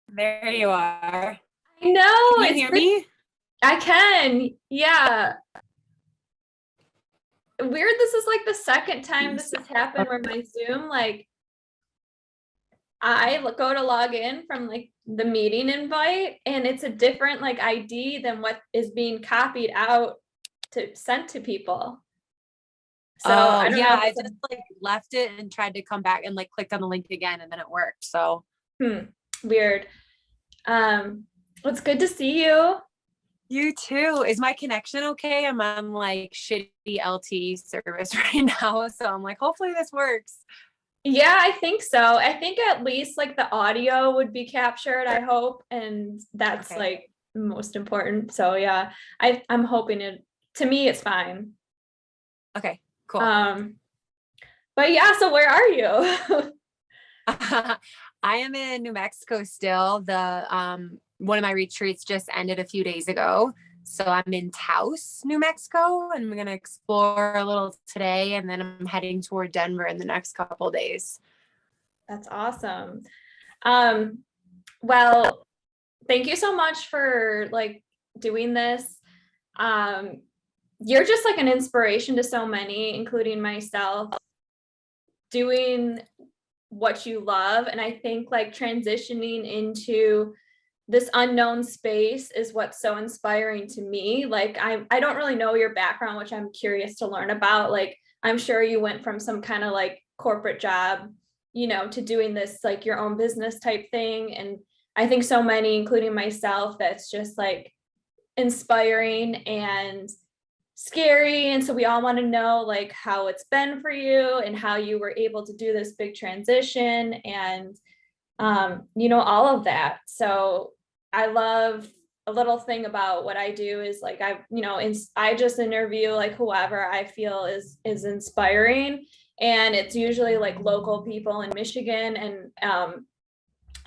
There you are. I know. Can you hear me? I can. Yeah. Weird. This is like the second time this has happened where my Zoom, like, I go to log in from like the meeting invite and it's a different like ID than what is being copied out to sent to people. So I don't know. I just like left it and tried to come back and like clicked on the link again and then it worked. So Weird. It's good to see you. you too. Is my connection okay? I'm on like shitty LTE service right now. So I'm like, hopefully this works. Yeah, I think so. I think at least like the audio would be captured, I hope. And that's Okay. like most important. So yeah, I'm hoping to me, it's fine. Okay, cool. But yeah, so where are you? I am in New Mexico still. One of my retreats just ended a few days ago. So I'm in Taos, New Mexico, and I'm going to explore a little today. And then I'm heading toward Denver in the next couple of days. That's awesome. Well, thank you so much for like doing this. You're just like an inspiration to so many, including myself, doing what you love. And I think like transitioning into this unknown space is what's so inspiring to me. Like I don't really know your background, which I'm curious to learn about. Like I'm sure you went from some kind of like corporate job, to doing this like your own business type thing. And I think so many, including myself, that's just like inspiring and scary. And so we all want to know like how it's been for you and how you were able to do this big transition and all of that. So I love a little thing about what I do is like I just interview like whoever I feel is inspiring, and it's usually like local people in Michigan. And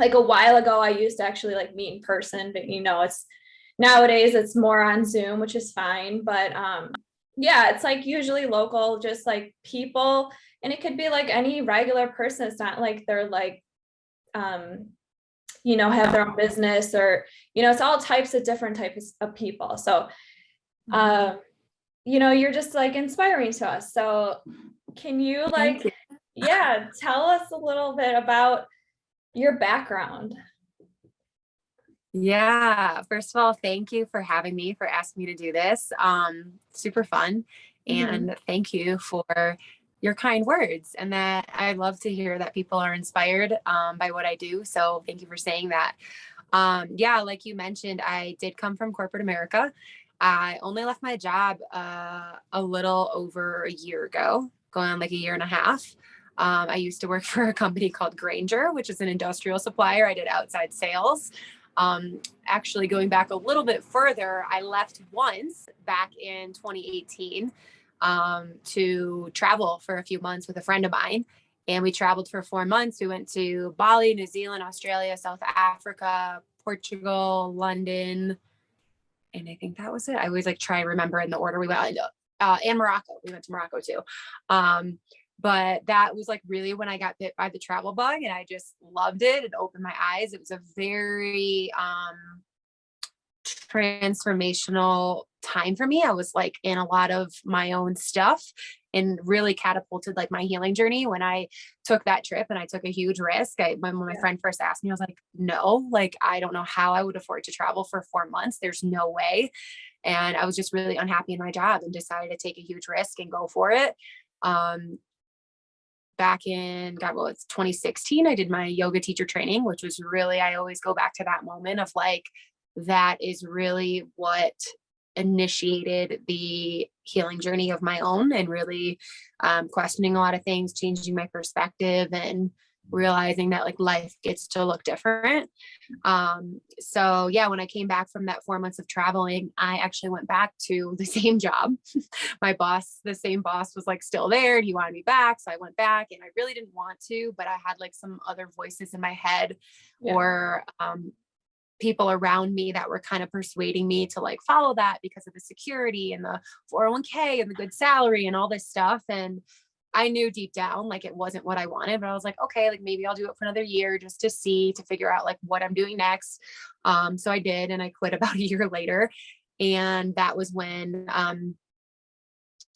like a while ago I used to actually like meet in person, but it's nowadays it's more on Zoom, which is fine. But yeah, it's like usually local, just like people, and it could be like any regular person. It's not like they're like have their own business, or it's all types of different types of people. So you're just like inspiring to us. So can you like yeah, tell us a little bit about your background? Yeah. First of all, thank you for having me, for asking me to do this. Super fun. And thank you for your kind words, and that I love to hear that people are inspired by what I do. So thank you for saying that. Yeah, like you mentioned, I did come from corporate America. I only left my job a little over a year ago, going on like a year and a half. I used to work for a company called Grainger, which is an industrial supplier. I did outside sales. Actually, going back a little bit further, I left once back in 2018 to travel for a few months with a friend of mine. And we traveled for 4 months. We went to Bali, New Zealand, Australia, South Africa, Portugal, London. And I think that was it. I always like try and remember in the order we went, and Morocco. We went to Morocco too. But that was like really when I got bit by the travel bug, and I just loved it. It opened my eyes. It was a very transformational time for me. I was like in a lot of my own stuff, and really catapulted like my healing journey when I took that trip. And I took a huge risk. When my friend first asked me, I was like, no, like, I don't know how I would afford to travel for 4 months. There's no way. And I was just really unhappy in my job and decided to take a huge risk and go for it. Back in, it's 2016, I did my yoga teacher training, which was really, I always go back to that moment of like, that is really what initiated the healing journey of my own, and really questioning a lot of things, changing my perspective, and realizing that like life gets to look different. So yeah, when I came back from that 4 months of traveling, I actually went back to the same job. The same boss was like still there, and he wanted me back. So I went back, and I really didn't want to, but I had like some other voices in my head, or people around me that were kind of persuading me to like follow that because of the security and the 401k and the good salary and all this stuff. And I knew deep down, like it wasn't what I wanted, but I was like, okay, like maybe I'll do it for another year just to see, to figure out like what I'm doing next. So I did, and I quit about a year later. And that was when,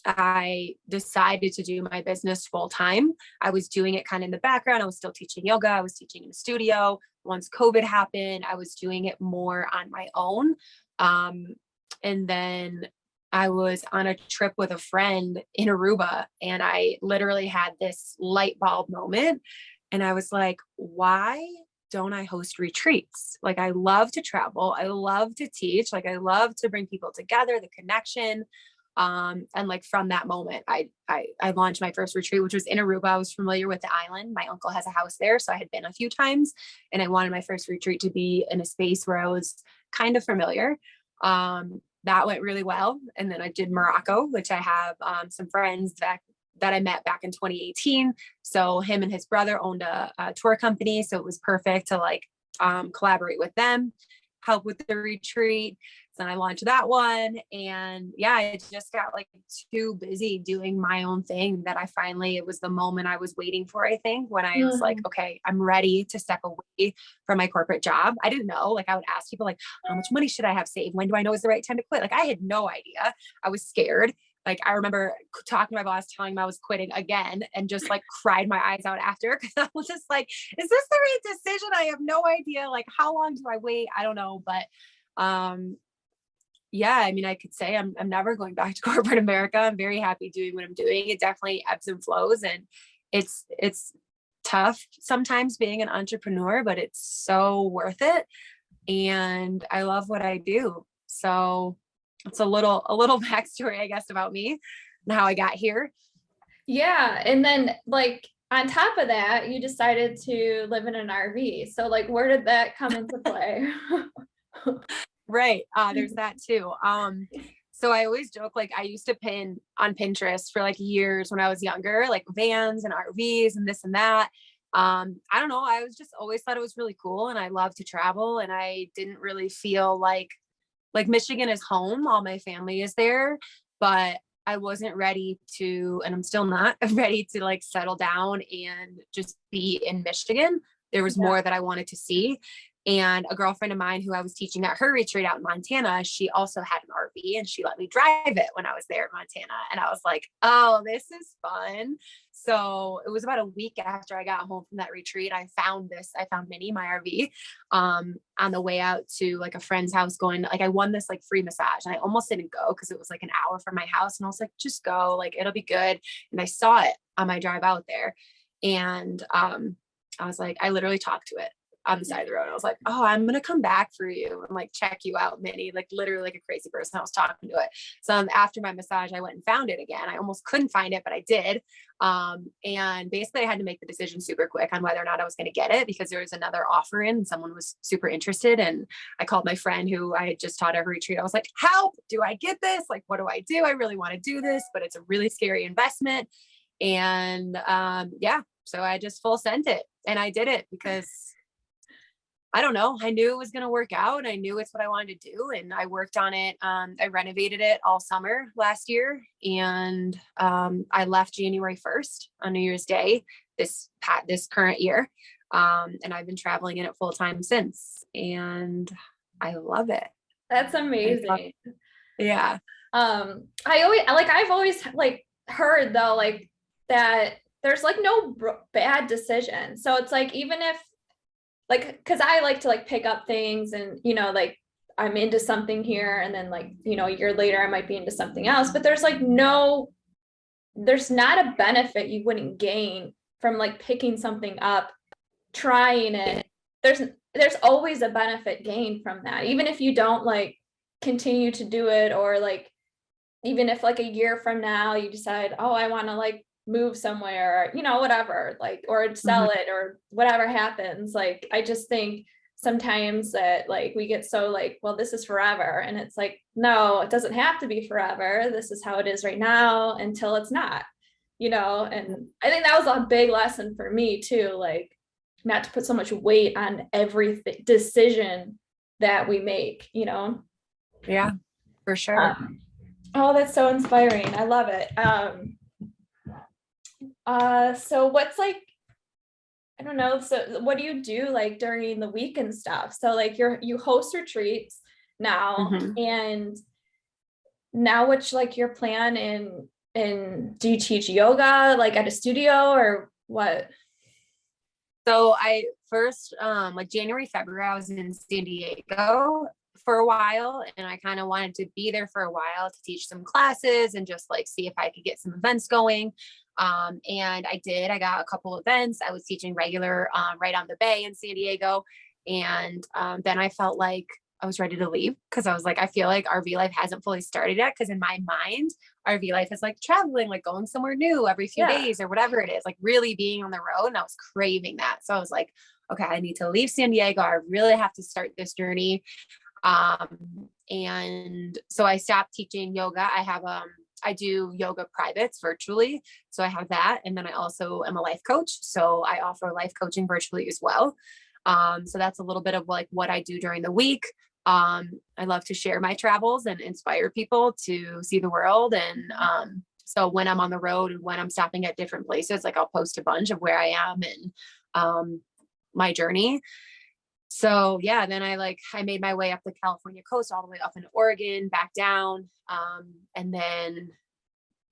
I decided to do my business full time. I was doing it kind of in the background. I was still teaching yoga. I was teaching in the studio. Once COVID happened, I was doing it more on my own. Um, and then I was on a trip with a friend in Aruba, and I literally had this light bulb moment. And I was like, why don't I host retreats? Like, I love to travel. I love to teach. Like, I love to bring people together, the connection. And like from that moment, I launched my first retreat, which was in Aruba. I was familiar with the island. My uncle has a house there, so I had been a few times, and I wanted my first retreat to be in a space where I was kind of familiar. That went really well. And then I did Morocco, which I have some friends that I met back in 2018. So him and his brother owned a tour company, so it was perfect to like collaborate with them, help with the retreat. So then I launched that one, and yeah, I just got like too busy doing my own thing that it was the moment I was waiting for, I think, when I was like, okay, I'm ready to step away from my corporate job. I didn't know, like I would ask people like, how much money should I have saved? When do I know is the right time to quit? Like I had no idea. I was scared. Like I remember talking to my boss, telling him I was quitting again, and just like cried my eyes out after, because I was just like, is this the right decision? I have no idea. Like, how long do I wait? I don't know. But yeah, I mean, I could say I'm never going back to corporate America. I'm very happy doing what I'm doing. It definitely ebbs and flows, and it's tough sometimes being an entrepreneur, but it's so worth it. And I love what I do. So it's a little backstory, I guess, about me and how I got here. Yeah. And then like on top of that, you decided to live in an RV. So like where did that come into play? Right. There's that too. So I always joke, like I used to pin on Pinterest for like years when I was younger, like vans and RVs and this and that. I don't know. I was just always thought it was really cool, and I love to travel, and I didn't really feel like Michigan is home. All my family is there, but I wasn't ready to, and I'm still not ready to like settle down and just be in Michigan. There was more that I wanted to see. And a girlfriend of mine who I was teaching at her retreat out in Montana, she also had an RV, and she let me drive it when I was there in Montana. And I was like, oh, this is fun. So it was about a week after I got home from that retreat, I found Minnie, my RV, on the way out to like a friend's house going, like I won this like free massage, and I almost didn't go because it was like an hour from my house. And I was like, just go, like, it'll be good. And I saw it on my drive out there. And I was like, I literally talked to it on the side of the road. I was like, oh, I'm going to come back for you and like check you out, Minnie, like literally like a crazy person. I was talking to it. So after my massage, I went and found it again. I almost couldn't find it, but I did. And basically I had to make the decision super quick on whether or not I was going to get it, because there was another offer in and someone was super interested. And I called my friend who I had just taught at her retreat. I was like, help, do I get this? Like, what do I do? I really want to do this, but it's a really scary investment. And yeah, so I just full sent it, and I did it because I don't know. I knew it was going to work out. I knew it's what I wanted to do. And I worked on it. I renovated it all summer last year. And I left January 1st on New Year's Day, this current year. And I've been traveling in it full time since. And I love it. That's amazing. Yeah. I've always like heard though, like that there's like no bad decision. So it's like, even if like, cause I like to like pick up things and, you know, like I'm into something here and then like, you know, a year later I might be into something else, but there's not a benefit you wouldn't gain from like picking something up, trying it. There's always a benefit gained from that. Even if you don't like continue to do it, or like, even if like a year from now you decide, oh, I want to like move somewhere, you know, whatever, like, or sell it or whatever happens. Like, I just think sometimes that like we get so like, well, this is forever. And it's like, no, it doesn't have to be forever. This is how it is right now until it's not, you know? And I think that was a big lesson for me too, like not to put so much weight on every decision that we make, you know? Yeah, for sure. Oh, that's so inspiring. I love it. So what's like, I don't know. So what do you do like during the week and stuff? So like you host retreats now, Mhm. and now what's like your plan in do you teach yoga like at a studio or what? So I first, like January, February, I was in San Diego for a while, and I kind of wanted to be there for a while to teach some classes and just like see if I could get some events going. And I did. I got a couple events. I was teaching regular right on the bay in San Diego, and then I felt like I was ready to leave because I was like, I feel like RV life hasn't fully started yet. Because in my mind, RV life is like traveling, like going somewhere new every few Yeah. days or whatever it is, like really being on the road. And I was craving that. So I was like, okay, I need to leave San Diego. I really have to start this journey. And so I stopped teaching yoga. I do yoga privates virtually. So I have that. And then I also am a life coach. So I offer life coaching virtually as well. So that's a little bit of like what I do during the week. I love to share my travels and inspire people to see the world. And so when I'm on the road and when I'm stopping at different places, like I'll post a bunch of where I am and my journey. So yeah, then I made my way up the California coast, all the way up into Oregon, back down. And then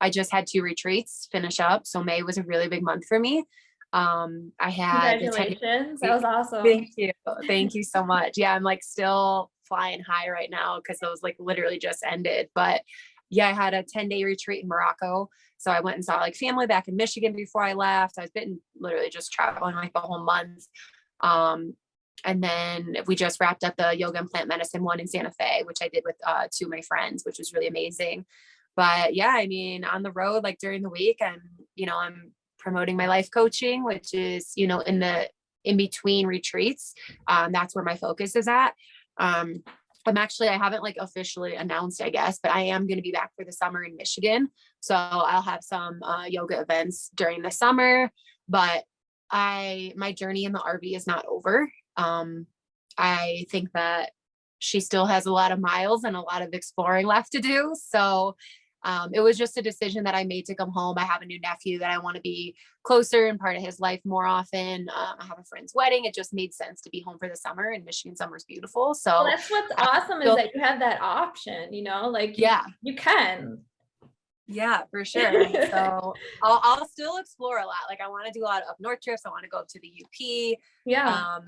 I just had 2 retreats finish up. So May was a really big month for me. I had the 10. Congratulations. That was awesome. Thank you. Thank you so much. Yeah, I'm like still flying high right now because those like literally just ended. But yeah, I had a 10-day retreat in Morocco. So I went and saw like family back in Michigan before I left. I was been literally just traveling like the whole month. And then we just wrapped up the yoga and plant medicine one in Santa Fe, which I did with 2 of my friends, which was really amazing. But yeah, I mean, on the road, like during the week, I'm promoting my life coaching, which is, in between retreats. That's where my focus is at. I haven't like officially announced, I guess, but I am going to be back for the summer in Michigan. So I'll have some yoga events during the summer, but my journey in the RV is not over. I think that she still has a lot of miles and a lot of exploring left to do. So it was just a decision that I made to come home. I have a new nephew that I want to be closer and part of his life more often. I have a friend's wedding. It just made sense to be home for the summer, and Michigan summer is beautiful. Well, So that's what's awesome is that you have that option, like yeah, you can. yeah, for sure. So I'll still explore a lot. Like I want to do a lot of up north trips. I want to go up to the UP. Yeah.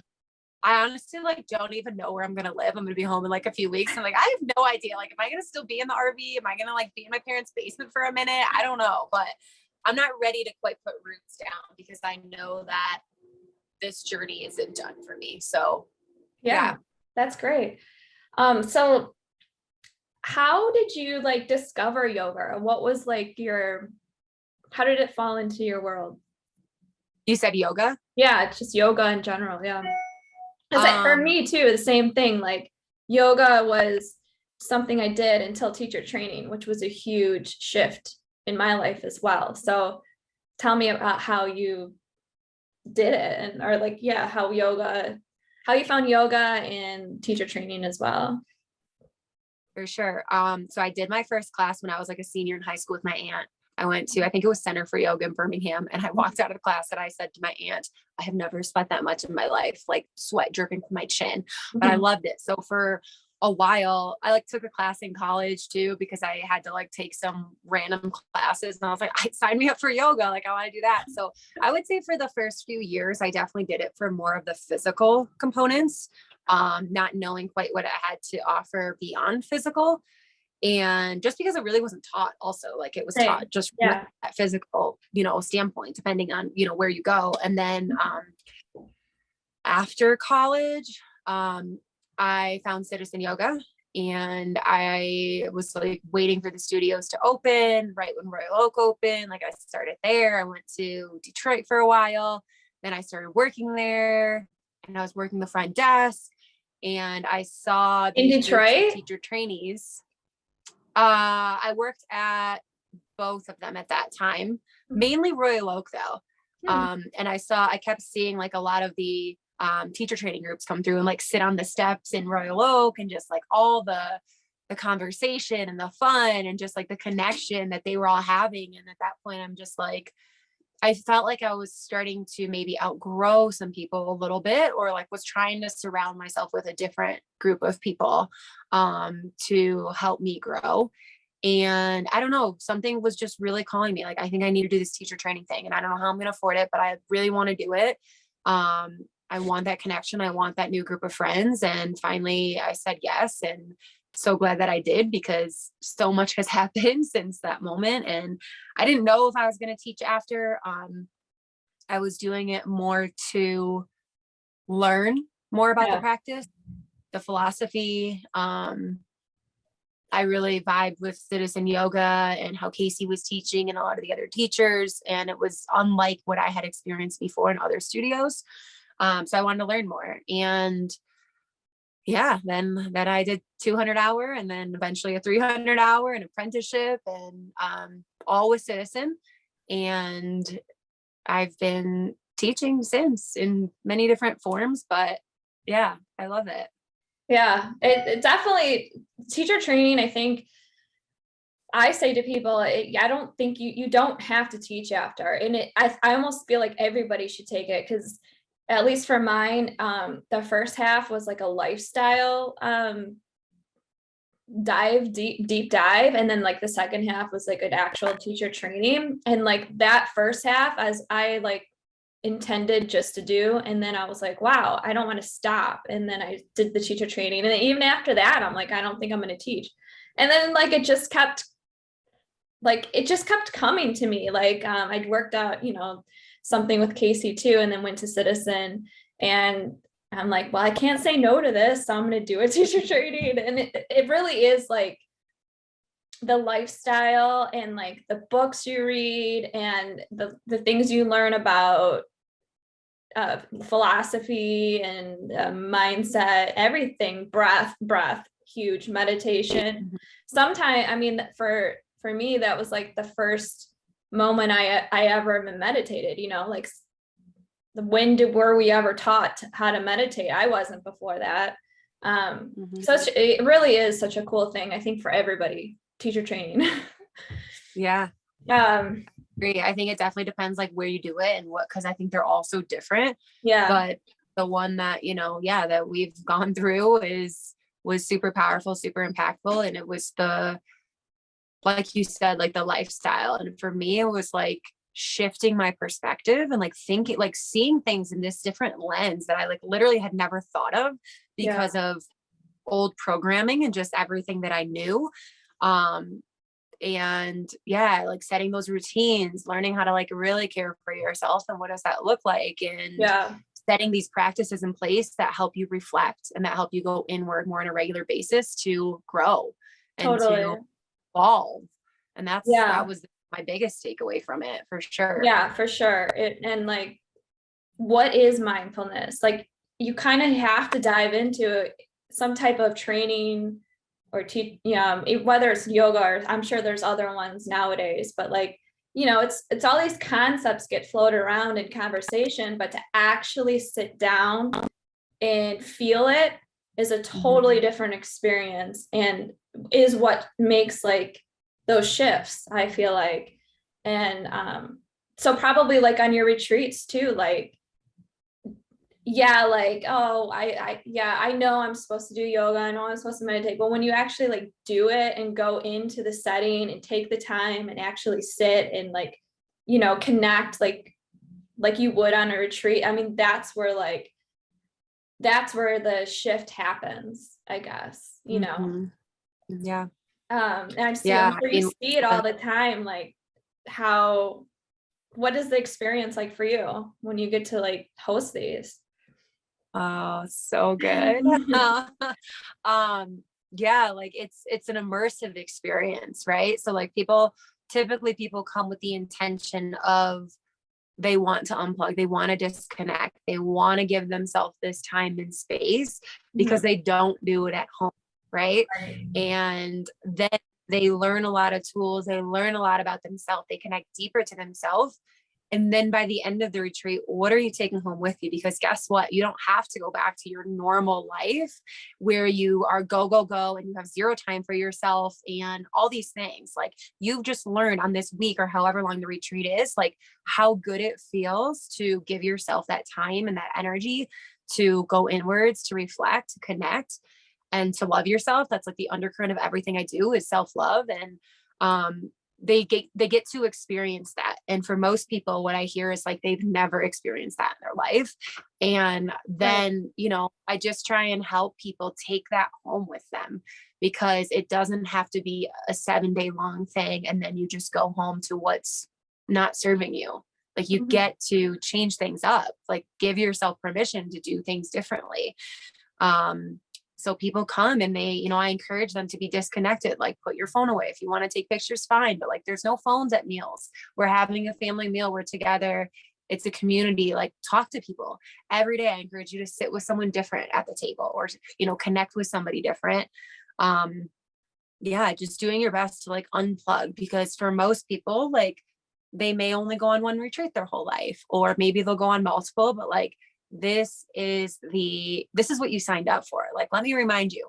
I honestly like don't even know where I'm gonna live. I'm gonna be home in like a few weeks. I'm like, I have no idea. Like, am I gonna still be in the RV? Am I gonna like be in my parents' basement for a minute? I don't know, but I'm not ready to quite put roots down because I know that this journey isn't done for me. So Yeah. That's great. So how did you like discover yoga? What was like how did it fall into your world? You said yoga? Yeah, it's just yoga in general. Yeah. Because like for me too, the same thing. Like yoga was something I did until teacher training, which was a huge shift in my life as well. So tell me about how you did it or like, yeah, how you found yoga and teacher training as well. For sure. So I did my first class when I was like a senior in high school with my aunt. I went to, I think it was Center for Yoga in Birmingham. And I walked out of the class and I said to my aunt, I have never sweat that much in my life, like sweat dripping from my chin, but I loved it. So for a while, I like took a class in college too, because I had to like take some random classes and I was like, I signed me up for yoga. Like I want to do that. So I would say for the first few years, I definitely did it for more of the physical components, not knowing quite what it had to offer beyond physical. And just because it really wasn't taught also, like it was Same. taught just from Yeah. that physical, standpoint, depending on, where you go. And then after college, I found Citizen Yoga and I was like waiting for the studios to open right when Royal Oak opened. Like I started there. I went to Detroit for a while. Then I started working there and I was working the front desk and I saw In these groups of Detroit? teacher trainees. I worked at both of them at that time, mainly Royal Oak though. And I kept seeing like a lot of the teacher training groups come through and like sit on the steps in Royal Oak and just like all the conversation and the fun and just like the connection that they were all having. And at that point, I'm just like, I felt like I was starting to maybe outgrow some people a little bit, or like was trying to surround myself with a different group of people to help me grow. And I don't know, something was just really calling me. Like, I think I need to do this teacher training thing, and I don't know how I'm going to afford it, but I really want to do it. I want that connection. I want that new group of friends. And finally I said yes. And so glad that I did, because so much has happened since that moment. And I didn't know if I was going to teach after. I was doing it more to learn more about the Yeah. practice, the philosophy. I really vibed with citizen yoga and how Casey was teaching and a lot of the other teachers. And it was unlike what I had experienced before in other studios. So I wanted to learn more. And yeah, then I did 200-hour, and then eventually a 300-hour, an apprenticeship, and all with citizen. And I've been teaching since in many different forms, but yeah, I love it. Yeah, it definitely, teacher training, I think I say to people, I don't think you don't have to teach after, and I almost feel like everybody should take it, because at least for mine, the first half was like a lifestyle deep dive, and then like the second half was like an actual teacher training, and like that first half as I like intended just to do, and then I was like, wow, I don't want to stop, and then I did the teacher training, and then even after that I'm like, I don't think I'm going to teach, and then like it just kept coming to me. Like I'd worked out, something with Casey too, and then went to Citizen, and I'm like, well, I can't say no to this, so I'm going to do a teacher training. And it really is like the lifestyle and like the books you read and the things you learn about philosophy and mindset, everything, breath, huge, meditation. Sometimes, I mean, for me, that was like the first moment I ever meditated, like were we ever taught how to meditate? I wasn't before that. It really is such a cool thing, I think, for everybody, teacher training. Yeah. Agree. I think it definitely depends like where you do it and what, because I think they're all so different. Yeah. But the one that, that we've gone through was super powerful, super impactful. And it was like you said, like the lifestyle. And for me, it was like shifting my perspective and like thinking, like seeing things in this different lens that I like literally had never thought of because of old programming and just everything that I knew. And yeah, like setting those routines, learning how to like really care for yourself and what does that look like, and setting these practices in place that help you reflect and that help you go inward more on a regular basis to grow and to evolve. And that was my biggest takeaway from it, for sure. Yeah, for sure. And like, what is mindfulness? Like, you kind of have to dive into some type of training or whether it's yoga, or I'm sure there's other ones nowadays, but like, it's all these concepts get floated around in conversation, but to actually sit down and feel it is a totally different experience, and is what makes like those shifts, I feel like. And so probably like on your retreats too, like, like, oh, I know I'm supposed to do yoga, I know I'm supposed to meditate, but when you actually like do it and go into the setting and take the time and actually sit and like, connect like you would on a retreat, I mean, that's where the shift happens, I guess, Yeah. and I'm sure you see it all the time, like what is the experience like for you when you get to like host these? Oh, so good. Yeah, like it's an immersive experience, right? So like typically people come with the intention of they want to unplug, they want to disconnect, they want to give themselves this time and space because they don't do it at home, right? And then they learn a lot of tools, they learn a lot about themselves, they connect deeper to themselves. And then by the end of the retreat, what are you taking home with you? Because guess what? You don't have to go back to your normal life where you are go, go, go, and you have zero time for yourself and all these things. Like, you've just learned on this week or however long the retreat is, like how good it feels to give yourself that time and that energy to go inwards, to reflect, to connect, and to love yourself. That's like the undercurrent of everything I do is self-love. And they get to experience that. And for most people, what I hear is like they've never experienced that in their life. And then, you know, I just try and help people take that home with them, because it doesn't have to be a 7-day long thing and then you just go home to what's not serving you. Like, you get to change things up, like give yourself permission to do things differently. So people come and they, you know, I encourage them to be disconnected, like put your phone away. If you want to take pictures, fine, but like there's no phones at meals. We're having a family meal, we're together. It's a community, like talk to people every day. I encourage you to sit with someone different at the table, or, you know, connect with somebody different. Yeah, just doing your best to like unplug, because for most people, like they may only go on one retreat their whole life, or maybe they'll go on multiple, but like, this is what you signed up for. Like, let me remind you,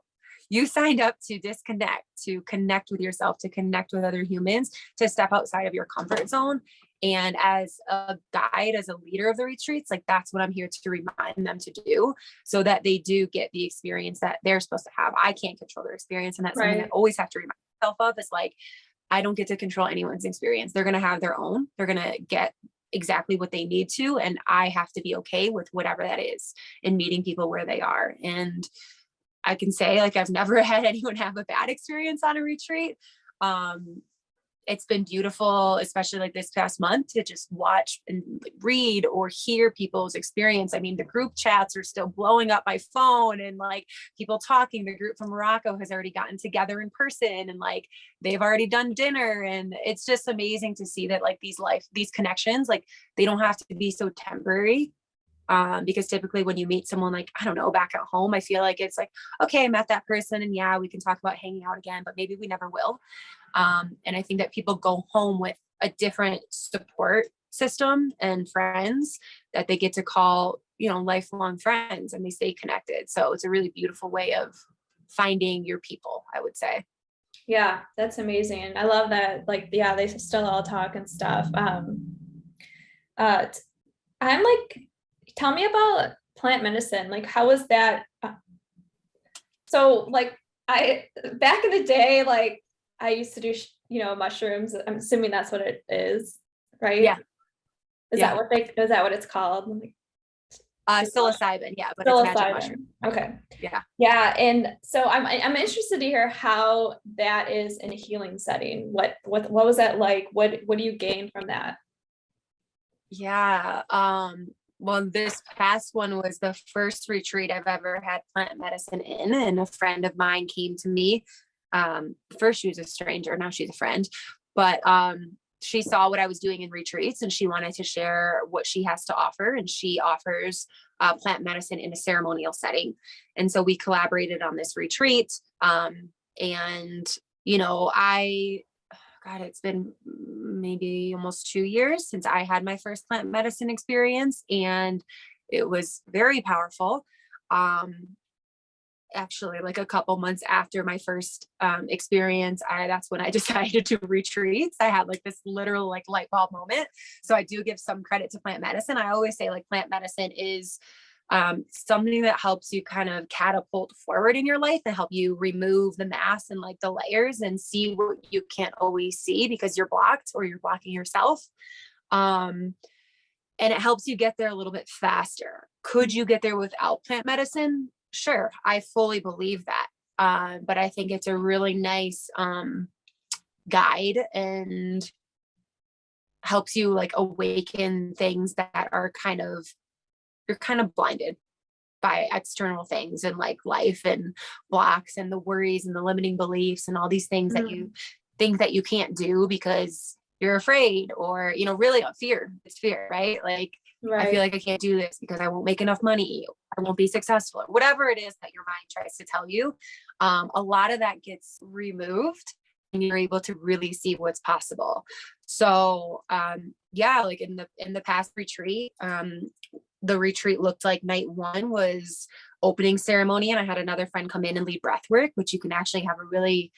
you signed up to disconnect, to connect with yourself, to connect with other humans, to step outside of your comfort zone. And as a guide, as a leader of the retreats, like that's what I'm here to remind them to do, so that they do get the experience that they're supposed to have. I can't control their experience. And that's something I always have to remind myself of, is like, I don't get to control anyone's experience. They're going to have their own, they're going to get exactly what they need to. And I have to be okay with whatever that is, and meeting people where they are. And I can say, like, I've never had anyone have a bad experience on a retreat. It's been beautiful, especially like this past month, to just watch and read or hear people's experience. I mean, the group chats are still blowing up my phone, and like people talking. The group from Morocco has already gotten together in person, and like they've already done dinner. And it's just amazing to see that like these connections, like they don't have to be so temporary. Because typically when you meet someone, like, I don't know, back at home, I feel like it's like, okay, I met that person and yeah, we can talk about hanging out again, but maybe we never will. And I think that people go home with a different support system and friends that they get to call, you know, lifelong friends, and they stay connected. So it's a really beautiful way of finding your people, I would say. Yeah, that's amazing. I love that. Like, yeah, they still all talk and stuff. I'm like, tell me about plant medicine. Like, how was that? So like, back in the day, like I used to do, you know, mushrooms. I'm assuming that's what it is, right? Yeah. Is that what it's called? Psilocybin. Yeah. But it's magic Psilocybin. mushroom. Okay. Yeah. Yeah. And so I'm interested to hear how that is in a healing setting. What was that like? What do you gain from that? Yeah. Well, this past one was the first retreat I've ever had plant medicine in, and a friend of mine came to me. First she was a stranger, now she's a friend, but she saw what I was doing in retreats, and she wanted to share what she has to offer. And she offers plant medicine in a ceremonial setting. And so we collaborated on this retreat. And, you know, God, it's been maybe almost 2 years since I had my first plant medicine experience, and it was very powerful. Actually, like a couple months after my first experience, that's when I decided to retreats. I had like this literal like light bulb moment. So I do give some credit to plant medicine. I always say like plant medicine is something that helps you kind of catapult forward in your life and help you remove the mass and like the layers and see what you can't always see because you're blocked or you're blocking yourself. And it helps you get there a little bit faster. Could you get there without plant medicine? Sure. I fully believe that. But I think it's a really nice guide and helps you like awaken things that are you're kind of blinded by external things and like life and blocks and the worries and the limiting beliefs and all these things that you think that you can't do because you're afraid, or, you know, really it's fear, right? Like, I feel like I can't do this because I won't make enough money. I won't be successful, or whatever it is that your mind tries to tell you. A lot of that gets removed and you're able to really see what's possible. So, yeah, like in the past retreat, the retreat looked like night one was opening ceremony, and I had another friend come in and lead breath work, which you can actually have a really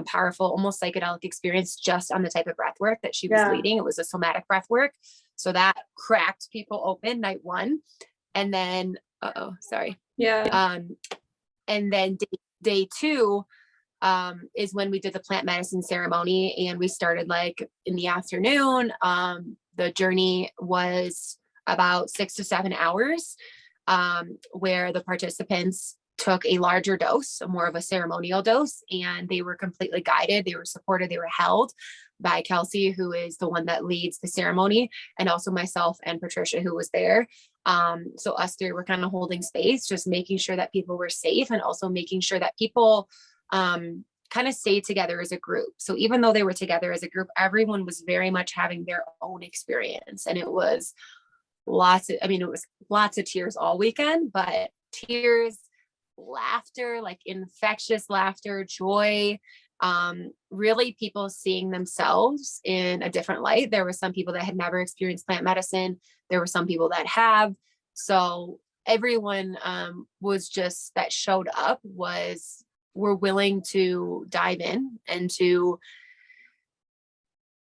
powerful, almost psychedelic experience just on the type of breath work that she was Yeah. leading. It was a somatic breath work. So that cracked people open night one. And then, sorry. Yeah. And then day two is when we did the plant medicine ceremony, and we started like in the afternoon. The journey was about 6 to 7 hours, where the participants took a larger dose, more of a ceremonial dose, and they were completely guided. They were supported. They were held by Kelsey, who is the one that leads the ceremony, and also myself and Patricia, who was there. So us three were kind of holding space, just making sure that people were safe, and also making sure that people kind of stayed together as a group. So even though they were together as a group, everyone was very much having their own experience. And it was it was lots of tears all weekend, but tears, laughter, like infectious laughter, joy, really people seeing themselves in a different light. There were some people that had never experienced plant medicine. There were some people that have. So everyone was just that showed up were willing to dive in and to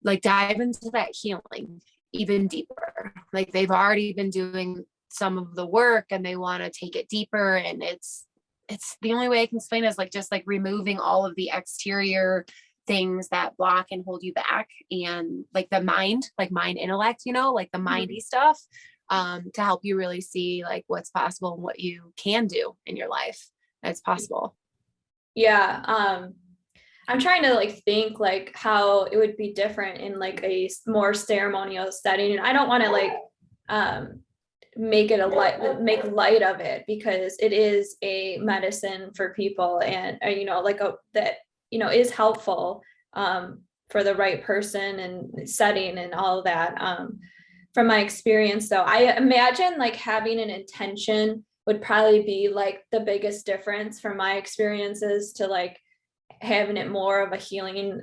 like dive into that healing even deeper. Like they've already been doing some of the work and they want to take it deeper. And it's the only way I can explain it is like just like removing all of the exterior things that block and hold you back, and like the mind, like mind intellect, like the mindy stuff, to help you really see like what's possible and what you can do in your life. That's possible. Yeah. I'm trying to like think like how it would be different in like a more ceremonial setting. And I don't want to like make light of it, because it is a medicine for people, and that is helpful for the right person and setting and all of that. From my experience though, I imagine like having an intention would probably be like the biggest difference from my experiences to like having it more of a healing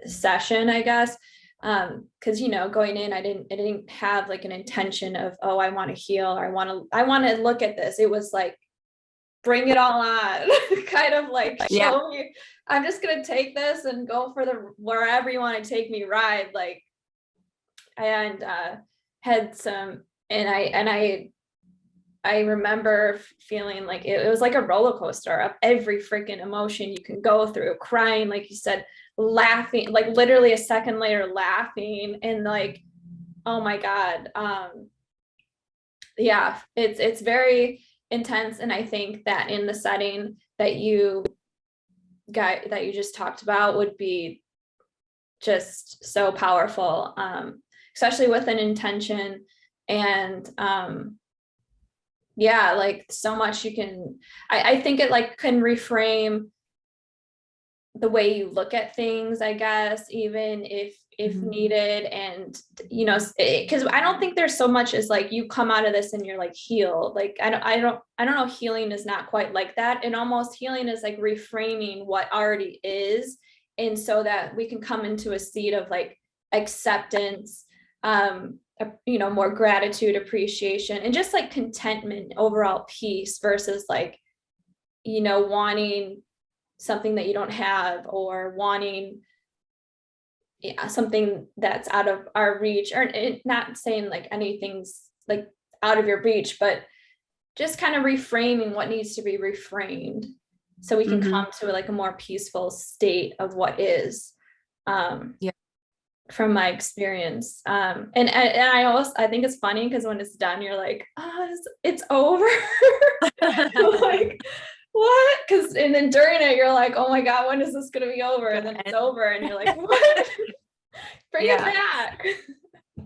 session, I guess. Because going in, I didn't have like an intention of, oh, I want to heal, or I want to look at this. It was like, bring it all on. Kind of like, show me, I'm just gonna take this and go for the wherever you want to take me ride. Like, and had some, and I remember feeling like it was like a roller coaster of every freaking emotion you can go through, crying, like you said, laughing, like literally a second later laughing, and like, oh my God. Yeah, it's very intense. And I think that in the setting that you just talked about would be just so powerful, especially with an intention. And yeah, like so much you can, I think it like can reframe the way you look at things, I guess, even if needed. And because I don't think there's so much as like you come out of this and you're like healed. Like I don't know, healing is not quite like that. And almost healing is like reframing what already is, and so that we can come into a seat of like acceptance, more gratitude, appreciation, and just like contentment, overall peace, versus like wanting something that you don't have, or wanting something that's out of our reach, or not saying like anything's like out of your reach, but just kind of reframing what needs to be reframed, so we can come to like a more peaceful state of what is, from my experience. And I think it's funny because when it's done, you're like, oh, it's over. Like, what? And then during it, you're like, oh my God, when is this going to be over? And then it's over, and you're like, what? Bring it back.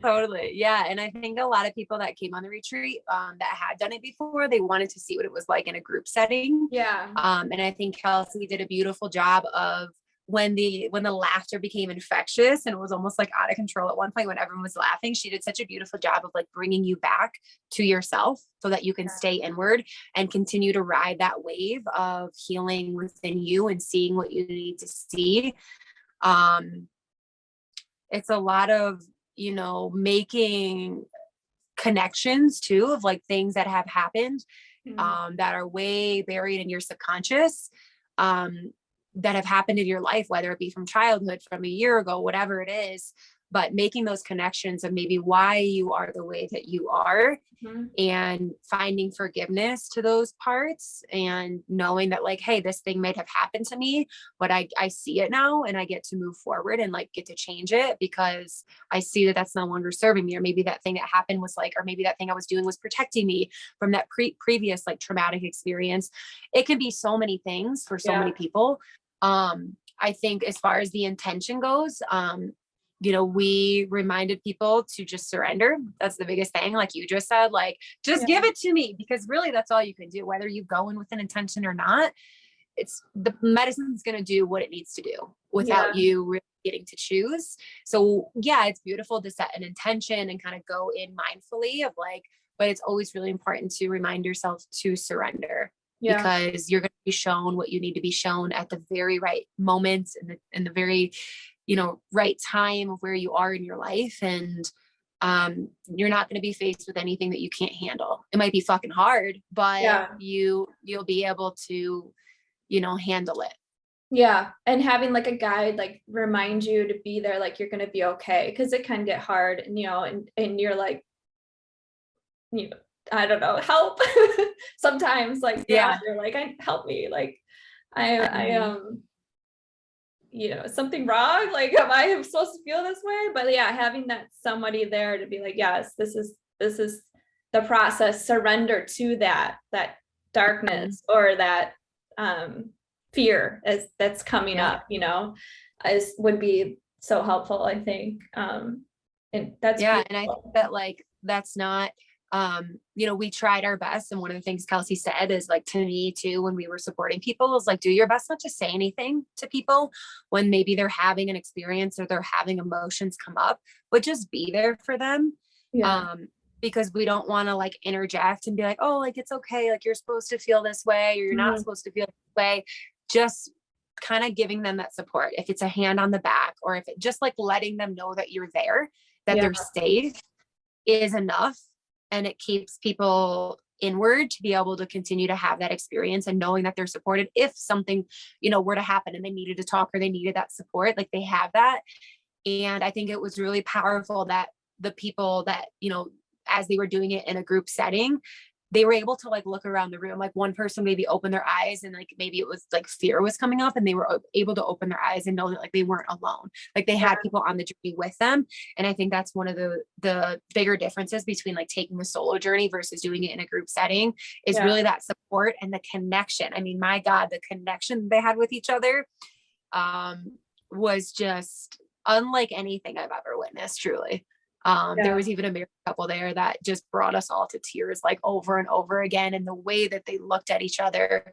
Totally. Yeah. And I think a lot of people that came on the retreat that had done it before, they wanted to see what it was like in a group setting. Yeah. And I think Kelsey did a beautiful job of when the laughter became infectious and it was almost like out of control at one point when everyone was laughing, she did such a beautiful job of like bringing you back to yourself so that you can stay inward and continue to ride that wave of healing within you and seeing what you need to see. It's a lot of, making connections too of like things that have happened Mm. that are way buried in your subconscious, that have happened in your life, whether it be from childhood, from a year ago, whatever it is, but making those connections of maybe why you are the way that you are, Mhm. and finding forgiveness to those parts, and knowing that like, hey, this thing might have happened to me, but I see it now, and I get to move forward and like get to change it because I see that that's no longer serving me. Or maybe that thing that happened was like, or maybe that thing I was doing was protecting me from that previous like traumatic experience. It can be so many things for so Yeah. many people. I think as far as the intention goes, we reminded people to just surrender. That's the biggest thing. Like you just said, like, just Yeah. give it to me, because really that's all you can do, whether you go in with an intention or not. It's the medicine's going to do what it needs to do without Yeah. you really getting to choose. So yeah, it's beautiful to set an intention and kind of go in mindfully of like, but it's always really important to remind yourself to surrender, Yeah. because you're going to be shown what you need to be shown at the very right moments, and the very right time of where you are in your life. And you're not going to be faced with anything that you can't handle. It might be fucking hard, but Yeah. you'll be able to handle it. Yeah. And having like a guide, like remind you to be there, like you're going to be okay. Cause it can get hard and, and you're like, I don't know, help. Sometimes like, yeah, Yeah. you're like, help me. Like I something wrong? Like, am I supposed to feel this way? But yeah, having that somebody there to be like, yes, this is the process, surrender to that darkness or that fear that's coming Yeah. up, would be so helpful, I think. And that's Yeah. And I think beautiful. that like, that's not, we tried our best. And one of the things Kelsey said is like, to me too, when we were supporting people, is like, do your best not to say anything to people when maybe they're having an experience or they're having emotions come up, but just be there for them. Yeah. Um, because we don't want to like interject and be like, oh, like, it's okay. Like you're supposed to feel this way, or you're not Mhm. supposed to feel this way. Just kind of giving them that support. If it's a hand on the back, or if it just like letting them know that you're there, that Yeah. they're safe, is enough. And it keeps people inward to be able to continue to have that experience, and knowing that they're supported if something were to happen and they needed to talk or they needed that support, like they have that. And I think it was really powerful that the people that as they were doing it in a group setting, they were able to like look around the room. Like one person maybe opened their eyes, and like maybe it was like fear was coming up, and they were able to open their eyes and know that like they weren't alone. Like they Yeah. had people on the journey with them. And I think that's one of the bigger differences between like taking the solo journey versus doing it in a group setting, is Yeah. really that support and the connection. I mean, my God, the connection they had with each other was just unlike anything I've ever witnessed, truly. There Yeah. was even a married couple there that just brought us all to tears, like over and over again. And the way that they looked at each other,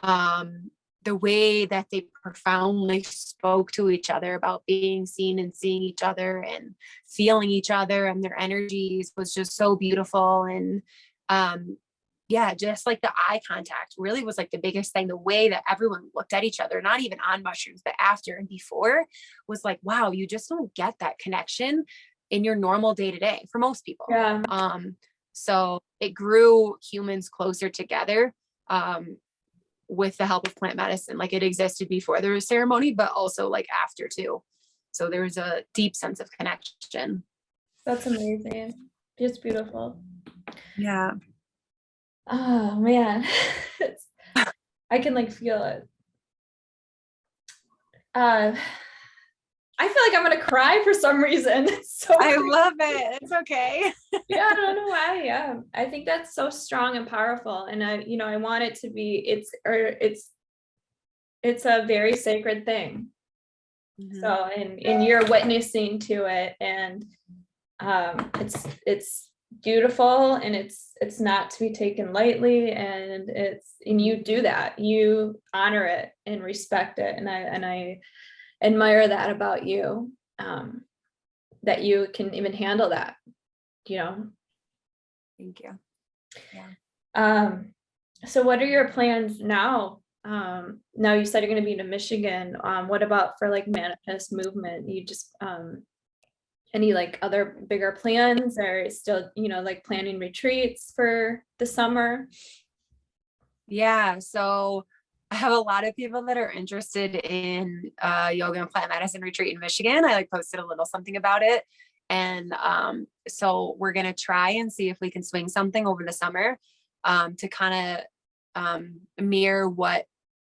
the way that they profoundly spoke to each other about being seen and seeing each other and feeling each other, and their energies was just so beautiful. And yeah, just like the eye contact really was like the biggest thing. The way that everyone looked at each other, not even on mushrooms, but after and before, was like, wow, you just don't get that connection in your normal day to day for most people. Yeah. So it grew humans closer together, with the help of plant medicine. Like it existed before there was ceremony, but also like after too. So there was a deep sense of connection. That's amazing. Just beautiful. Yeah. Oh man. I can like feel it. I feel like I'm gonna cry for some reason. It's so I crazy. love it. It's okay. Yeah, I don't know why. Yeah. I think that's so strong and powerful. And I want it to be it's a very sacred thing. Mm-hmm. So and you're witnessing to it, and it's beautiful, and it's not to be taken lightly, and you do that, you honor it and respect it, and I admire that about you, that you can even handle that, you know. Thank you. Yeah. So what are your plans now? Now you said you're going to be in Michigan. What about for like manifest movement? You just any like other bigger plans, or still, like planning retreats for the summer? Yeah, so I have a lot of people that are interested in yoga and plant medicine retreat in Michigan. I like posted a little something about it. And so we're gonna try and see if we can swing something over the summer to kind of mirror what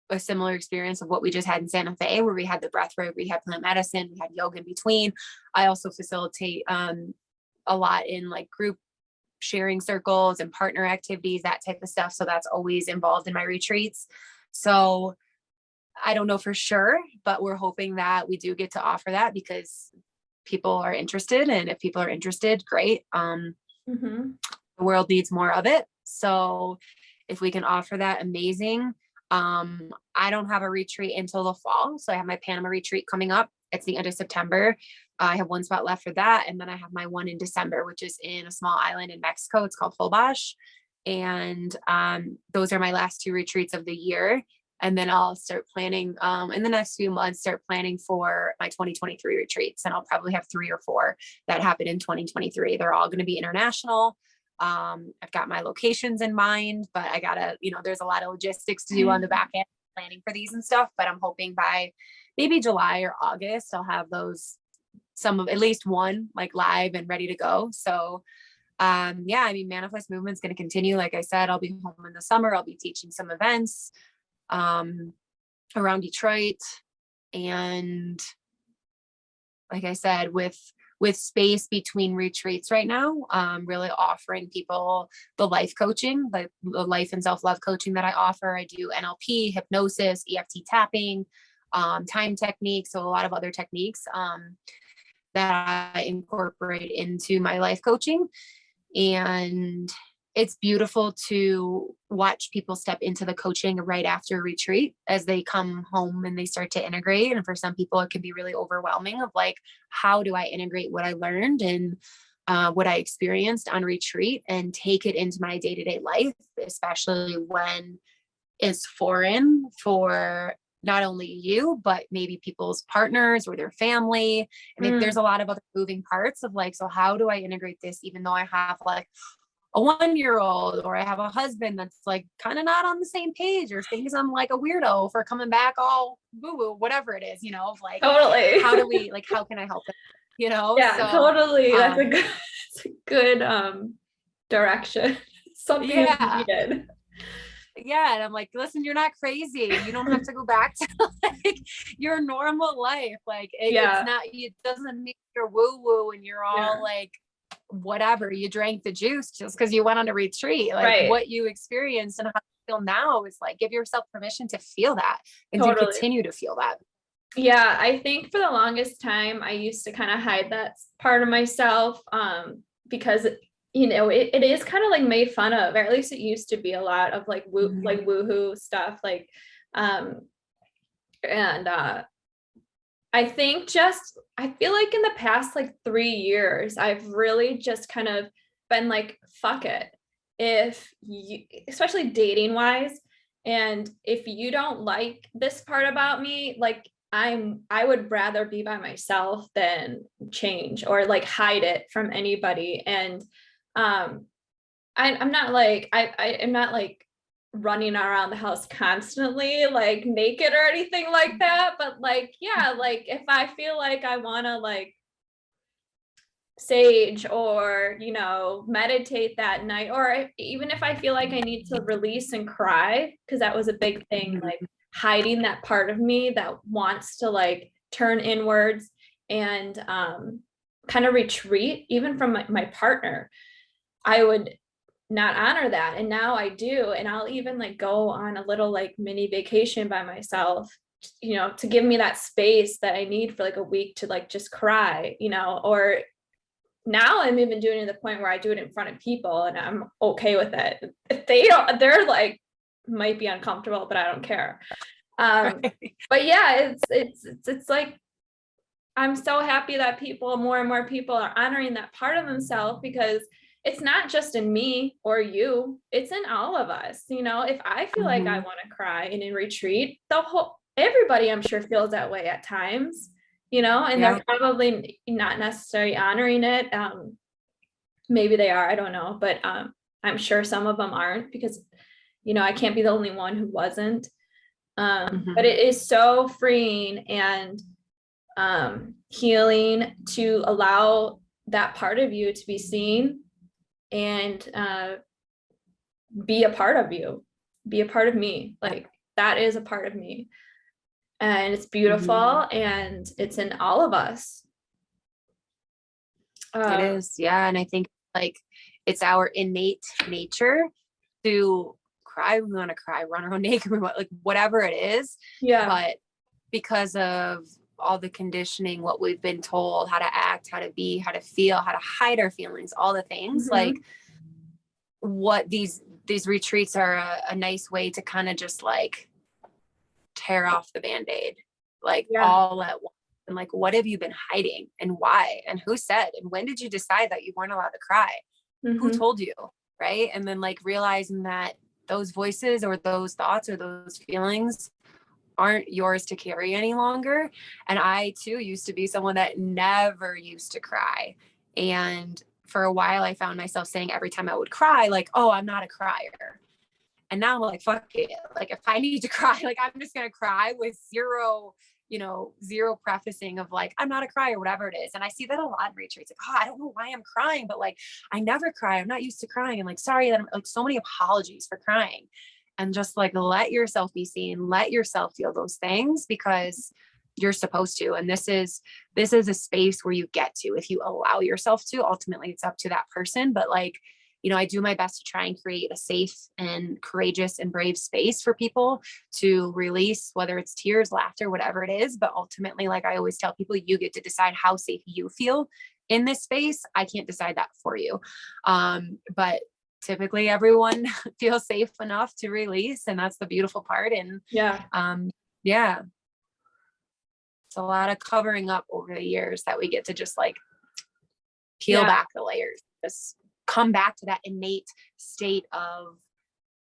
a similar experience of what we just had in Santa Fe, where we had the breathwork, we had plant medicine, we had yoga in between. I also facilitate a lot in like group sharing circles and partner activities, that type of stuff. So that's always involved in my retreats. So I don't know for sure, but we're hoping that we do get to offer that because people are interested. And if people are interested, great. Mm-hmm. The world needs more of it. So if we can offer that, amazing. I don't have a retreat until the fall. So I have my Panama retreat coming up. It's the end of September. I have one spot left for that. And then I have my one in December, which is in a small island in Mexico. It's called Fulbash. And those are my last two retreats of the year. And then I'll start planning in the next few months, start planning for my 2023 retreats. And I'll probably have 3 or 4 that happen in 2023. They're all going to be international. I've got my locations in mind, but I gotta, there's a lot of logistics to do on the back end planning for these and stuff, but I'm hoping by maybe July or August, I'll have those, some of at least one like live and ready to go. So, yeah, I mean, Manifest Movement's going to continue. Like I said, I'll be home in the summer. I'll be teaching some events, around Detroit. And like I said, with space between retreats right now, really offering people the life coaching, the life and self-love coaching that I offer. I do NLP, hypnosis, EFT tapping, time techniques. So a lot of other techniques that I incorporate into my life coaching. And it's beautiful to watch people step into the coaching right after a retreat as they come home and they start to integrate. And for some people, it can be really overwhelming of like, how do I integrate what I learned and what I experienced on retreat and take it into my day-to-day life, especially when it's foreign for not only you, but maybe people's partners or their family. I mean, there's a lot of other moving parts of like, so how do I integrate this, even though I have like a 1-year-old or I have a husband that's like kind of not on the same page or thinks I'm like a weirdo for coming back all boo boo, whatever it is, of like, Totally. how do we, like, how can I help them? Yeah, So, totally. That's a good direction. Something yeah. needed. Yeah. And I'm like, listen, you're not crazy. You don't have to go back to like your normal life. Like it's not, it doesn't mean you're woo woo and you're all like, whatever, you drank the juice just because you went on a retreat. Like what you experienced and how you feel now is like, give yourself permission to feel that and to continue to feel that. Yeah, I think for the longest time, I used to kind of hide that part of myself because it is kind of like made fun of, or at least it used to be a lot of like like woohoo stuff, like and I think I feel like in the past like 3 years, I've really just kind of been like, fuck it. If you, especially dating wise, and if you don't like this part about me, like I would rather be by myself than change or like hide it from anybody. And I'm not like I'm not like running around the house constantly like naked or anything like that, but like like if I feel like I want to like sage or meditate that night, or even if I feel like I need to release and cry, because that was a big thing, like hiding that part of me that wants to like turn inwards and kind of retreat even from my partner, I would not honor that. And now I do. And I'll even like go on a little like mini vacation by myself, to give me that space that I need for like a week to like just cry, or now I'm even doing it to the point where I do it in front of people and I'm okay with it. If they don't, they're like, might be uncomfortable, but I don't care. But yeah, it's like, I'm so happy that more and more people are honoring that part of themselves, because it's not just in me or you, it's in all of us. If I feel like I want to cry and in retreat, everybody I'm sure feels that way at times, and they're probably not necessarily honoring it. Maybe they are, I don't know, but I'm sure some of them aren't, because I can't be the only one who wasn't. But it is so freeing and healing to allow that part of you to be seen and be a part of you, be a part of me. Like, that is a part of me, and it's beautiful, and it's in all of us. It is, yeah. And I think like it's our innate nature to cry. We want to cry, run around naked, like whatever it is. Yeah. But because of all the conditioning, what we've been told, how to act, how to be, how to feel, how to hide our feelings, all the things, like what these retreats are a nice way to kind of just like tear off the Band-Aid, like all at once. And like, what have you been hiding, and why, and who said, and when did you decide that you weren't allowed to cry? Who told you? Right. And then like realizing that those voices or those thoughts or those feelings aren't yours to carry any longer. And I too used to be someone that never used to cry. And for a while I found myself saying every time I would cry, like, oh, I'm not a crier. And now I'm like, fuck it. Like, if I need to cry, like, I'm just going to cry with zero prefacing of like, I'm not a crier, whatever it is. And I see that a lot in retreats. Like, oh, I don't know why I'm crying, but like, I never cry. I'm not used to crying. And like, sorry that I'm like, so many apologies for crying. And just like, let yourself be seen, let yourself feel those things, because you're supposed to. And this is a space where you get to, if you allow yourself to. Ultimately it's up to that person. But like, I do my best to try and create a safe and courageous and brave space for people to release, whether it's tears, laughter, whatever it is. But ultimately, like I always tell people, you get to decide how safe you feel in this space. I can't decide that for you. But typically everyone feels safe enough to release. And that's the beautiful part. And it's a lot of covering up over the years that we get to just like peel back the layers, just come back to that innate state of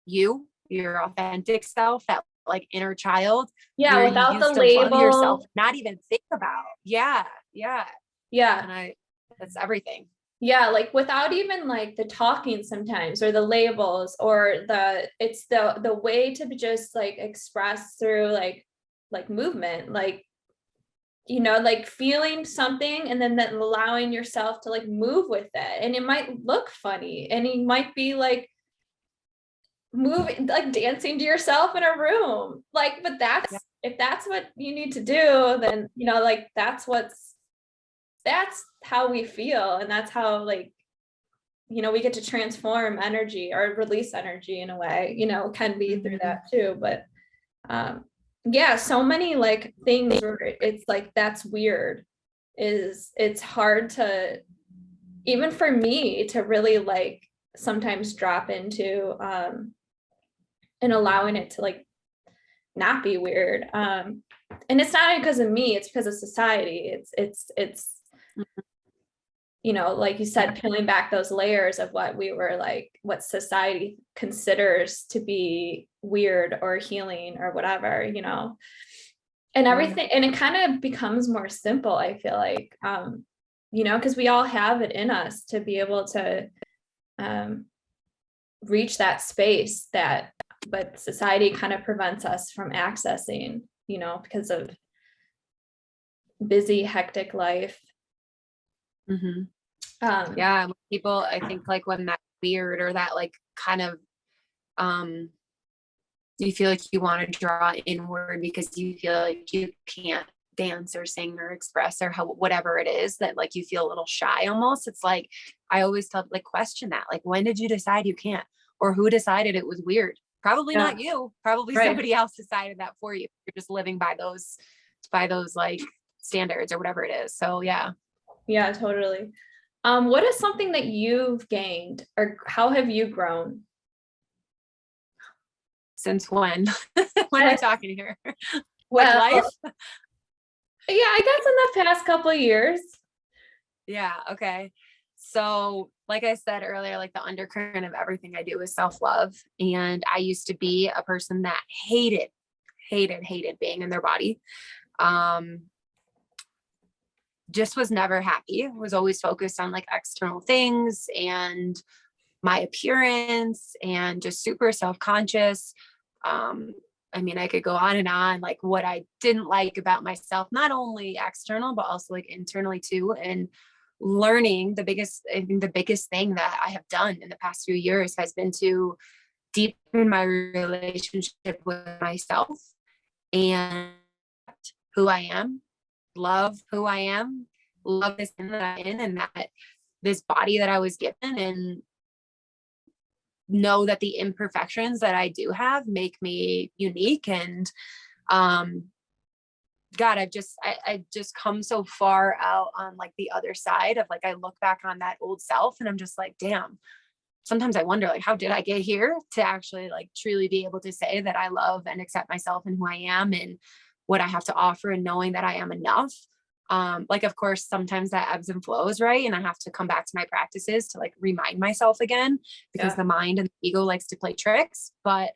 your authentic self, that like inner child. Without the label, yourself, not even think about. Yeah. And that's everything. Like without even like the talking sometimes, or the labels, or it's the way to just like express through like movement, like like feeling something and then allowing yourself to like move with it. And it might look funny, and you might be like moving, like dancing to yourself in a room, like, but if that's what you need to do, then like that's how we feel. And that's how like we get to transform energy or release energy in a way, can be through that too. But so many like things where it's like, that's weird, it's hard to, even for me, to really like sometimes drop into and allowing it to like not be weird. And it's not because of me, it's because of society. It's like you said, peeling back those layers of what we were like, what society considers to be weird or healing or whatever, and everything. And it kind of becomes more simple, I feel like, because we all have it in us to be able to reach that space but society kind of prevents us from accessing, because of busy, hectic life. People, I think like when that weird or that like kind of you feel like you want to draw inward because you feel like you can't dance or sing or express or whatever it is, that like you feel a little shy almost. It's like, I always tell, like, question that, like, when did you decide you can't, or who decided it was weird? Probably not you, probably somebody else decided that for you. You're just living by those like standards or whatever it is. So yeah, totally. What is something that you've gained, or how have you grown? Since when? When are we talking here? Well, life? Yeah, I guess in the past couple of years. Yeah. Okay. So like I said earlier, like the undercurrent of everything I do is self-love. And I used to be a person that hated being in their body. just was never happy, was always focused on like external things and my appearance and just super self-conscious. I mean, I could go on and on, like what I didn't like about myself, not only external, but also like internally too. And learning I think the biggest thing that I have done in the past few years has been to deepen my relationship with myself and who I am, love who I am, love this thing that I'm in, and that this body that I was given, and know that the imperfections that I do have make me unique. And God, I just come so far out on like the other side of like, I look back on that old self and I'm just like, damn, sometimes I wonder like, how did I get here to actually like truly be able to say that I love and accept myself and who I am and what I have to offer, and knowing that I am enough. Like, of course, sometimes that ebbs and flows, right? And I have to come back to my practices to like remind myself again, because the mind and the ego likes to play tricks. But,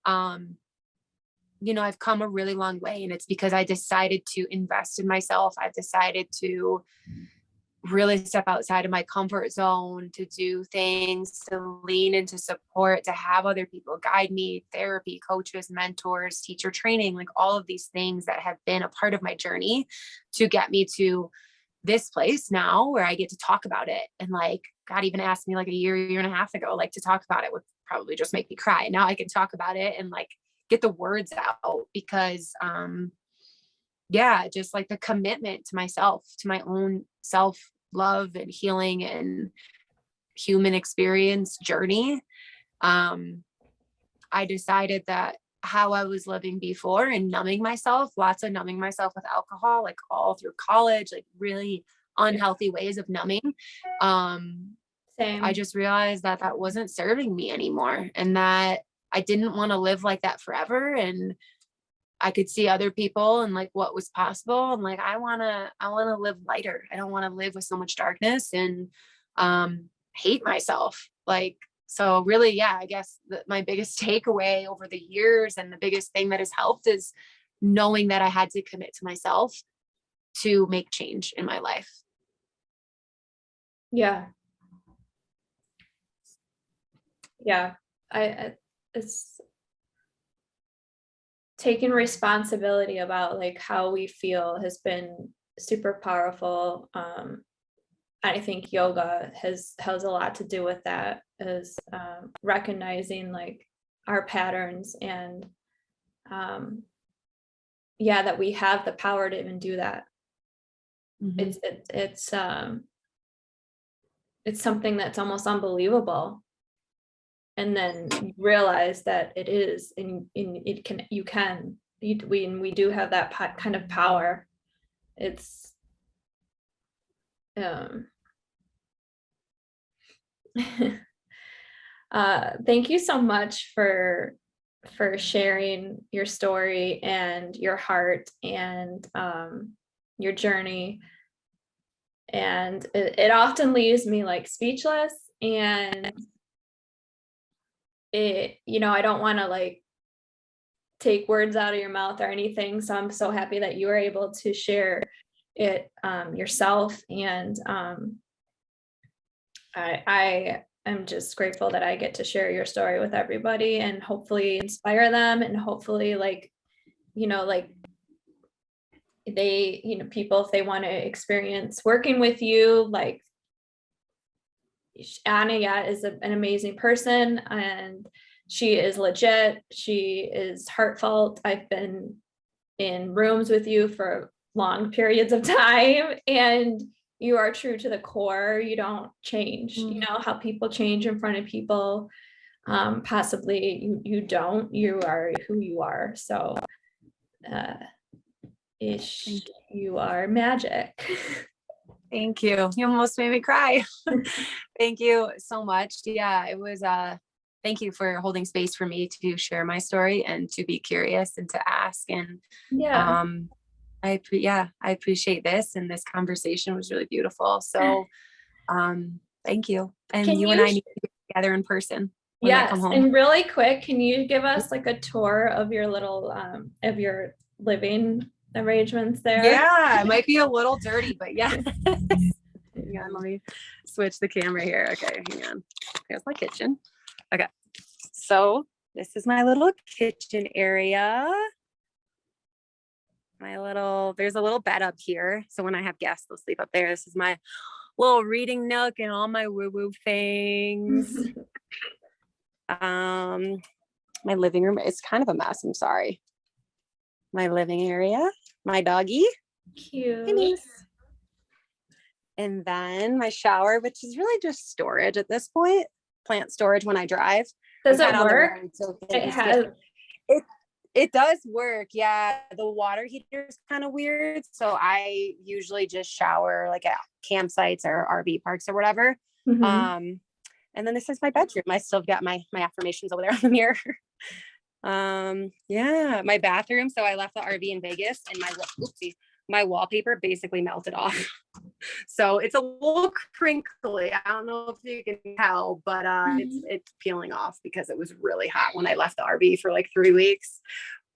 you know, I've come a really long way, and it's because I decided to invest in myself. I've decided to really step outside of my comfort zone, to do things, to lean into support, to have other people guide me, therapy, coaches, mentors, teacher training, like all of these things that have been a part of my journey to get me to this place now where I get to talk about it. And like, God even asked me like a year and a half ago, like to talk about it would probably just make me cry. Now I can talk about it and like get the words out, because, yeah, just like the commitment to myself, to my own self love and healing and human experience journey. I decided that how I was living before and numbing myself, lots of numbing myself with alcohol, like all through college, like really unhealthy ways of numbing. Same. I just realized that that wasn't serving me anymore, and that I didn't want to live like that forever. And I could see other people and like what was possible. And like, I want to live lighter. I don't want to live with so much darkness and, hate myself. Like, so really, yeah, I guess my biggest takeaway over the years and the biggest thing that has helped is knowing that I had to commit to myself to make change in my life. Yeah. Yeah. It's taking responsibility about like how we feel has been super powerful. I think yoga has a lot to do with that, is recognizing like our patterns and yeah, that we have the power to even do that. Mm-hmm. It's something that's almost unbelievable, and then you realize that it is, and it can, we do have that kind of power. It's thank you so much for sharing your story and your heart and your journey. And it often leaves me like speechless, and it, you know, I don't want to like take words out of your mouth or anything. So I'm so happy that you were able to share it yourself. And I am just grateful that I get to share your story with everybody and hopefully inspire them, and hopefully like, you know, like they, you know, people, if they want to experience working with you, like Anayat is an amazing person, and she is legit. She is heartfelt. I've been in rooms with you for long periods of time, and you are true to the core. You don't change. You know how people change in front of people. Possibly you don't. You are who you are. So you are magic. Thank you. You almost made me cry. Thank you so much. Yeah, it was, thank you for holding space for me to share my story and to be curious and to ask. And Yeah. I appreciate this, and this conversation was really beautiful. So thank you. And Can you and I need to get together in person when I come Yes, home. and really quick, can you give us like a tour of your little of your living arrangements there. Yeah, it might be a little dirty, but yeah. Hang on, let me switch the camera here. Okay, hang on. Here's my kitchen. Okay, so this is my little kitchen area. There's a little bed up here. So when I have guests, they'll sleep up there. This is my little reading nook and all my woo-woo things. My living room is kind of a mess. I'm sorry. My living area, my doggy. Cute. And then my shower, which is really just storage at this point, plant storage when I drive. Does it work? It does work. Yeah. The water heater is kind of weird. So I usually just shower like at campsites or RV parks or whatever. And then this is my bedroom. I still got my affirmations over there on the mirror. Yeah, my bathroom. So I left the RV in Vegas and my wallpaper basically melted off. So it's a little crinkly. I don't know if you can tell, but it's peeling off because it was really hot when I left the RV for like 3 weeks.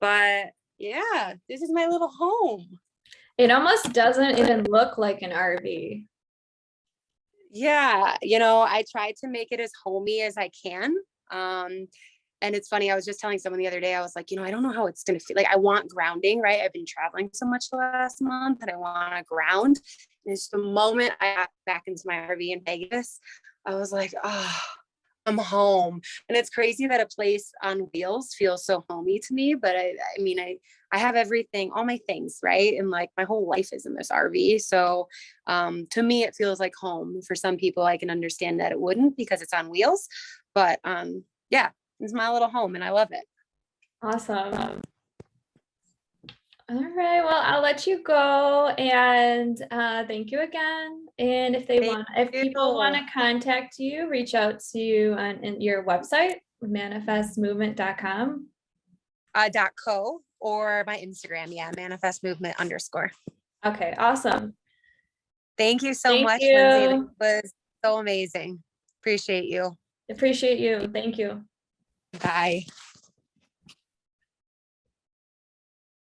But yeah, this is my little home. It almost doesn't even look like an RV. Yeah, I tried to make it as homey as I can. And it's funny, I was just telling someone the other day, I was like, I don't know how it's going to feel. Like, I want grounding, right? I've been traveling so much the last month and I want to ground. And it's the moment I got back into my RV in Vegas, I was like, oh, I'm home. And it's crazy that a place on wheels feels so homey to me. But I have everything, all my things, right? And like my whole life is in this RV. So to me, it feels like home. For some people, I can understand that it wouldn't because it's on wheels. But yeah. It's my little home and I love it. Awesome. All right. Well, I'll let you go and thank you again. And if people want to contact you, reach out to you on your website, manifestmovement.com. .co or my Instagram. Yeah. manifestmovement_. Okay. Awesome. Thank you so much, Lindsay. It was so amazing. Appreciate you. Appreciate you. Thank you. Bye.